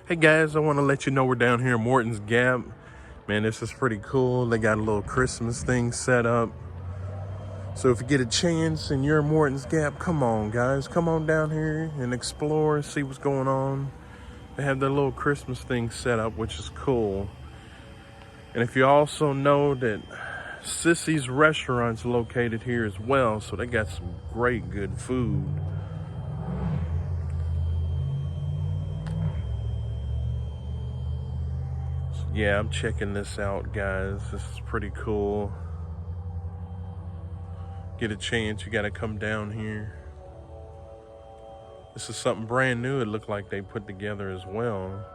Hey guys, I want to let you know we're down here in Morton's Gap. Man, this is pretty cool. They got a little Christmas thing set up. So if you get a chance and you're in Morton's Gap, come on guys, come on down here and explore, see what's going on. They have their little Christmas thing set up, which is cool. And if you also know that Sissy's restaurant's located here as well, so they got some great good food. Yeah, I'm checking this out, guys. This is pretty cool. Get a chance, you gotta come down here. This is something brand new, it looked like they put together as well.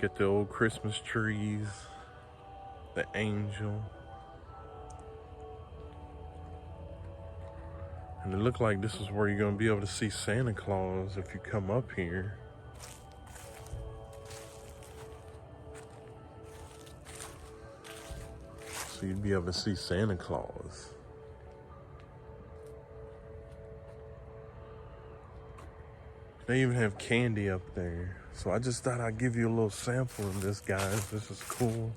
Get the old Christmas trees, the angel. And it looked like this is where you're gonna be able to see Santa Claus if you come up here. So you'd be able to see Santa Claus. They even have candy up there. So I just thought I'd give you a little sample of this, guys. This is cool.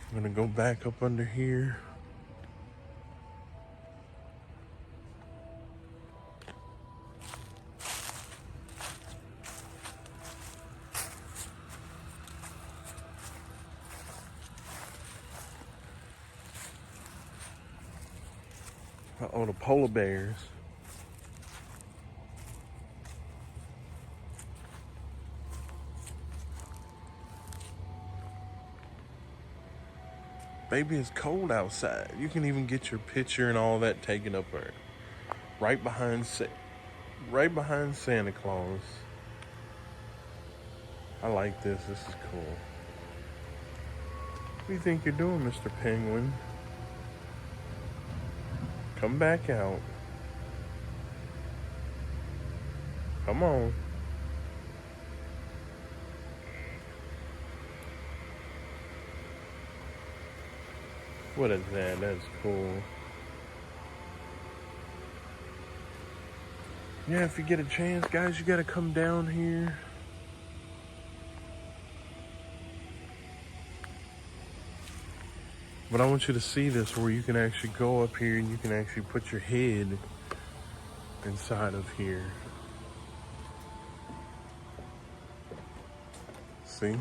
I'm gonna go back up under here. Uh-oh, the polar bears. Baby, it's cold outside. You can even get your picture and all that taken up there. Right behind Santa Claus. I like this. This is cool. What do you think you're doing, Mr. Penguin? Come back out. Come on. What is that? That's cool. Yeah, if you get a chance, guys, you gotta come down here. But I want you to see this where you can actually go up here and you can actually put your head inside of here. See?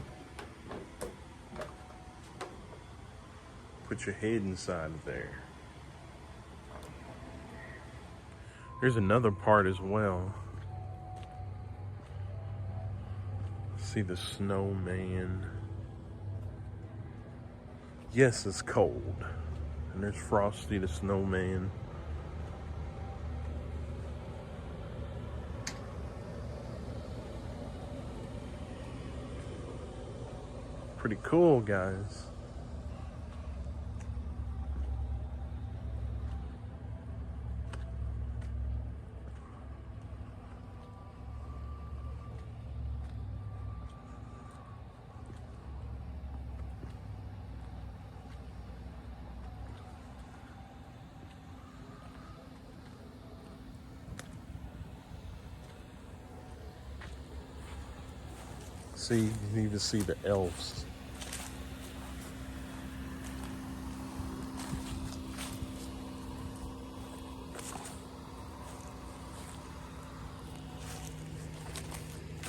Put your head inside of there. There's another part as well. See the snowman. Yes, it's cold. And there's Frosty the snowman. Pretty cool, guys. See, you can even see the elves.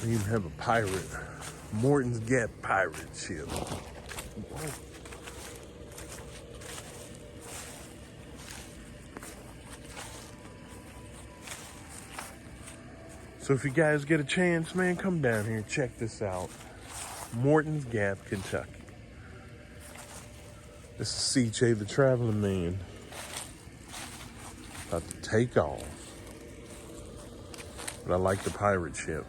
We even have a pirate. Morton's Gap pirate ship. Whoa. So if you guys get a chance, man, come down here and check this out. Morton's Gap, Kentucky. This is CJ the Traveling Man. About to take off. But I like the pirate ship.